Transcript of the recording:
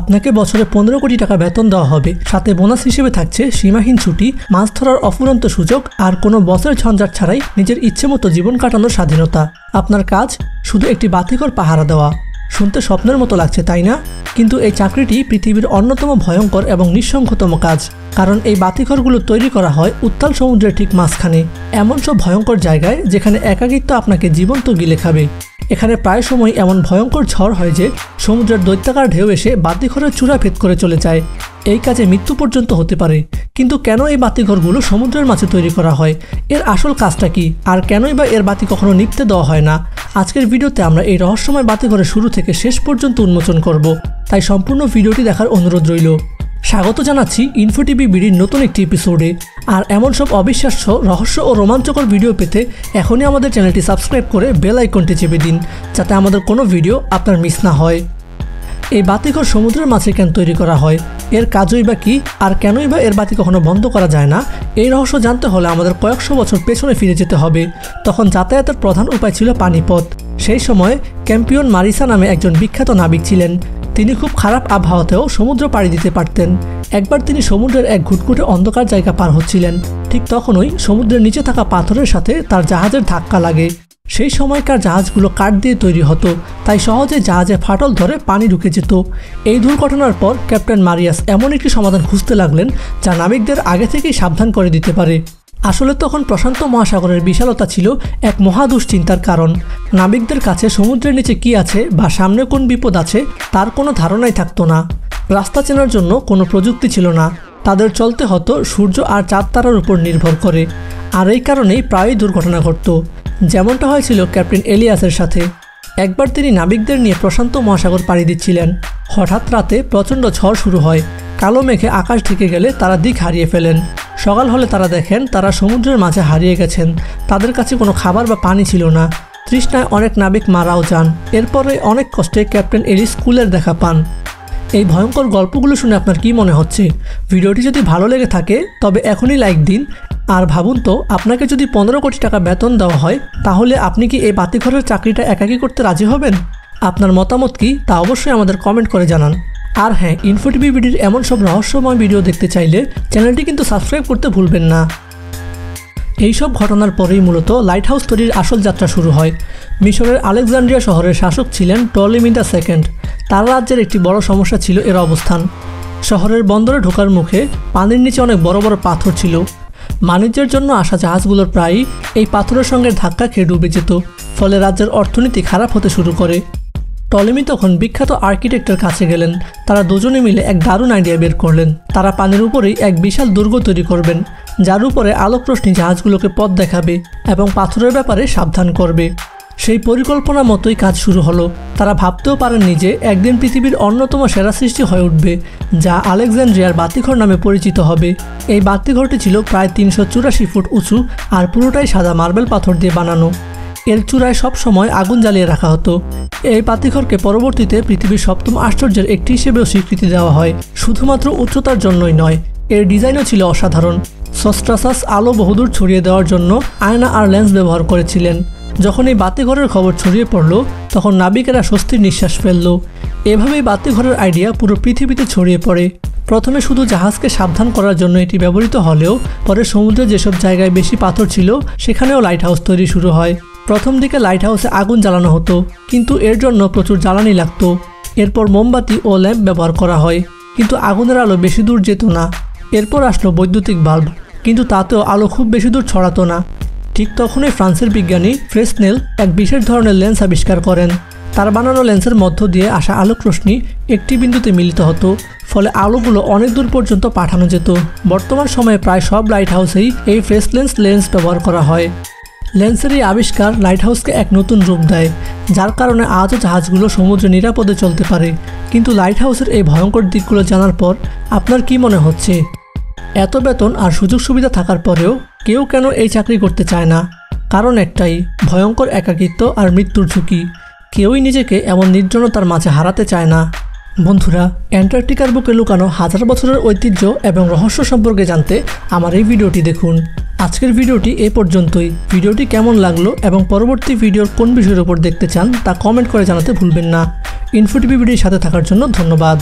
আপনাকে বছরে 15 কোটি টাকা বেতন দেওয়া হবে, সাথে বোনাস হিসেবে থাকছে সীমাহীন ছুটি, মাছ ধরার অফুরন্ত সুযোগ আর কোনো বসের ঝঞ্ঝাট ছাড়াই নিজের ইচ্ছেমতো জীবন কাটানোর স্বাধীনতা। আপনার কাজ শুধু একটি বাতিঘর পাহারা দেওয়া। শুনতে স্বপ্নের মতো লাগছে, তাই না? কিন্তু এই চাকরিটি পৃথিবীর অন্যতম ভয়ঙ্কর এবং নিঃসঙ্গতম কাজ, কারণ এই বাতিঘরগুলো তৈরি করা হয় উত্তাল সমুদ্রের ঠিক মাঝখানে, এমন সব ভয়ঙ্কর জায়গায় যেখানে একাকিত্ব আপনাকে জীবন্ত গিলে খাবে। এখানে প্রায় সময় এমন ভয়ঙ্কর ঝড় হয় যে সমুদ্রের দৈত্যাকার ঢেউ এসে বাতিঘরের চূড়া ভেদ করে চলে যায়। এই কাজে মৃত্যু পর্যন্ত হতে পারে। কিন্তু কেন এই বাতিঘরগুলো সমুদ্রের মাঝে তৈরি করা হয়? এর আসল কাজটা কি? আর কেনই বা এর বাতি কখনো নিভতে দেওয়া হয় না? আজকের ভিডিওতে আমরা এই রহস্যময় বাতিঘরের শুরু থেকে শেষ পর্যন্ত উন্মোচন করব, তাই সম্পূর্ণ ভিডিওটি দেখার অনুরোধ রইল। স্বাগত জানাচ্ছি ইনফোটিভি বিডির নতুন একটি এপিসোডে। আর এমন সব অবিশ্বাস্য, রহস্য ও রোমাঞ্চকর ভিডিও পেতে এখনই আমাদের চ্যানেলটি সাবস্ক্রাইব করে বেল আইকনটি চেপে দিন, যাতে আমাদের কোনো ভিডিও আপনার মিস না হয়। এই বাতিঘর সমুদ্রের মাঝে কেন তৈরি করা হয়? এর কাজই বা কী? আর কেনই বা এর বাতি কখনো বন্ধ করা যায় না? এই রহস্য জানতে হলে আমাদের কয়েকশো বছর পেছনে ফিরে যেতে হবে। তখন যাতায়াতের প্রধান উপায় ছিল পানিপথ। সেই সময় ক্যাম্পিয়ন মারিসা নামে একজন বিখ্যাত নাবিক ছিলেন। তিনি খুব খারাপ আবহাওয়াতেও সমুদ্র পাড়ি দিতে পারতেন। একবার তিনি সমুদ্রের এক ঘুটঘুটে অন্ধকার জায়গা পার হচ্ছিলেন। ঠিক তখনই সমুদ্রের নিচে থাকা পাথরের সাথে তার জাহাজের ধাক্কা লাগে। সেই সময়কার জাহাজগুলো কাঠ দিয়ে তৈরি হতো, তাই সহজে জাহাজে ফাটল ধরে পানি ঢুকে যেত। এই দুর্ঘটনার পর ক্যাপ্টেন মারিয়াস এমন একটি সমাধান খুঁজতে লাগলেন যা নাবিকদের আগে থেকেই সাবধান করে দিতে পারে। আসলে তখন প্রশান্ত মহাসাগরের বিশালতা ছিল এক মহা দুশ্চিন্তার কারণ। নাবিকদের কাছে সমুদ্রের নিচে কি আছে বা সামনে কোন বিপদ আছে তার কোনো ধারণাই থাকতো না। রাস্তা চেনার জন্য কোনো প্রযুক্তি ছিল না। তাদের চলতে হতো সূর্য আর চাঁদ তারার উপর নির্ভর করে। আর এই কারণেই প্রায়ই দুর্ঘটনা ঘটত, যেমনটা হয়েছিল ক্যাপ্টেন এলিয়াসের সাথে। একবার তিনি নাবিকদের নিয়ে প্রশান্ত মহাসাগর পাড়ি দিচ্ছিলেন। হঠাৎ রাতে প্রচণ্ড ঝড় শুরু হয়। কালো মেঘে আকাশ ঢেকে গেলে তারা দিক হারিয়ে ফেলেন। সকাল হলে তারা দেখেন তারা সমুদ্রের মাঝে হারিয়ে গেছেন। তাদের কাছে কোনো খাবার বা পানি ছিল না। তৃষ্ণায় অনেক নাবিক মারাও যান। এরপরে অনেক কষ্টে ক্যাপ্টেন এলিস কুলের দেখা পান। এই ভয়ঙ্কর গল্পগুলো শুনে আপনার কি মনে হচ্ছে? ভিডিওটি যদি ভালো লেগে থাকে তবে এখনই লাইক দিন। আর ভাবুন তো, আপনাকে যদি 15 কোটি টাকা বেতন দেওয়া হয়, তাহলে আপনি কি এই বাতিঘরের চাকরিটা একাকী করতে রাজি হবেন? আপনার মতামত কি তা অবশ্যই আমাদের কমেন্ট করে জানান। আর হ্যাঁ, ইনফোটিভি বিডির এমন সব রহস্যময় ভিডিও দেখতে চাইলে চ্যানেলটি কিন্তু সাবস্ক্রাইব করতে ভুলবেন না। এইসব ঘটনার পরেই মূলত লাইট হাউস তৈরির আসল যাত্রা শুরু হয়। মিশরের আলেকজান্দ্রিয়া শহরের শাসক ছিলেন টলেমি II। তার রাজ্যের একটি বড় সমস্যা ছিল এর অবস্থান। শহরের বন্দরে ঢোকার মুখে পানির নিচে অনেক বড় বড় পাথর ছিল। বাণিজ্যের জন্য আসা জাহাজগুলোর প্রায়ই এই পাথরের সঙ্গে ধাক্কা খেয়ে ডুবে যেত। ফলে রাজ্যের অর্থনীতি খারাপ হতে শুরু করে। টলেমি তখন বিখ্যাত আর্কিটেক্টের কাছে গেলেন। তারা দুজনে মিলে এক দারুণ আইডিয়া বের করলেন। তারা পানির উপরেই এক বিশাল দুর্গ তৈরি করবেন, যার উপরে আলোকরশ্মি জাহাজগুলোকে পথ দেখাবে এবং পাথরের ব্যাপারে সাবধান করবে। সেই পরিকল্পনা মতোই কাজ শুরু হলো। তারা ভাবতেও পারেননি যে একদিন পৃথিবীর অন্যতম সেরা সৃষ্টি হয়ে উঠবে, যা আলেকজান্দ্রিয়ার বাতিঘর নামে পরিচিত হবে। এই বাতিঘরটি ছিল প্রায় 384 ফুট উঁচু আর পুরোটাই সাদা মার্বেল পাথর দিয়ে বানানো। এর চূড়ায় সব সময় আগুন জ্বালিয়ে রাখা হতো। এই বাতিঘরকে পরবর্তীতে পৃথিবীর 7ম আশ্চর্যের একটি হিসেবেও স্বীকৃতি দেওয়া হয়। শুধুমাত্র উচ্চতার জন্যই নয়, এর ডিজাইনও ছিল অসাধারণ। সস্ট্রাসাস আলো বহুদূর ছড়িয়ে দেওয়ার জন্য আয়না আর লেন্স ব্যবহার করেছিলেন। যখন এই বাতিঘরের খবর ছড়িয়ে পড়ল, তখন নাবিকেরা স্বস্তির নিঃশ্বাস ফেলল। এভাবেই বাতিঘরের আইডিয়া পুরো পৃথিবীতে ছড়িয়ে পড়ে। প্রথমে শুধু জাহাজকে সাবধান করার জন্য এটি ব্যবহৃত হলেও পরে সমুদ্রে যেসব জায়গায় বেশি পাথর ছিল সেখানেও লাইট হাউস তৈরি শুরু হয়। প্রথম দিকে লাইট হাউসে আগুন জ্বালানো হতো, কিন্তু এর জন্য প্রচুর জ্বালানি লাগতো। এরপর মোমবাতি ও ল্যাম্প ব্যবহার করা হয়, কিন্তু আগুনের আলো বেশি দূর যেত না। এরপর আসলো বৈদ্যুতিক বাল্ব, কিন্তু তাতেও আলো খুব বেশি দূর ছড়াতো না। ঠিক তখনই ফ্রান্সের বিজ্ঞানী ফ্রেসনেল এক বিশেষ ধরনের লেন্স আবিষ্কার করেন। তার বানানো লেন্সের মধ্য দিয়ে আসা আলোক রশ্মি একটি বিন্দুতে মিলিত হতো, ফলে আলোগুলো অনেক দূর পর্যন্ত পাঠানো যেত। বর্তমান সময়ে প্রায় সব লাইট হাউসেই এই ফ্রেসনেল লেন্স ব্যবহার করা হয়। লেন্সের এই আবিষ্কার লাইট হাউসকে এক নতুন রূপ দেয়, যার কারণে আজও জাহাজগুলো সমুদ্রে নিরাপদে চলতে পারে। কিন্তু লাইট হাউসের এই ভয়ঙ্কর দিকগুলো জানার পর আপনার কি মনে হচ্ছে? এত বেতন আর সুযোগ সুবিধা থাকার পরেও কেউ কেন এই চাকরি করতে চায় না? কারণ একটাই, ভয়ঙ্কর একাকিত্ব আর মৃত্যুর ঝুঁকি। কেউই নিজেকে এমন নির্জনতার মাঝে হারাতে চায় না। বন্ধুরা, অ্যান্টার্কটিকার বুকে লুকানো হাজার বছরের ঐতিহ্য এবং রহস্য সম্পর্কে জানতে আমার এই ভিডিওটি দেখুন। আজকের ভিডিওটি এ পর্যন্তই। ভিডিওটি কেমন লাগলো এবং পরবর্তী ভিডিওর কোন বিষয়ের উপর দেখতে চান তা কমেন্ট করে জানাতে ভুলবেন না। ইনফোটিভি ভিডিওর সাথে থাকার জন্য ধন্যবাদ।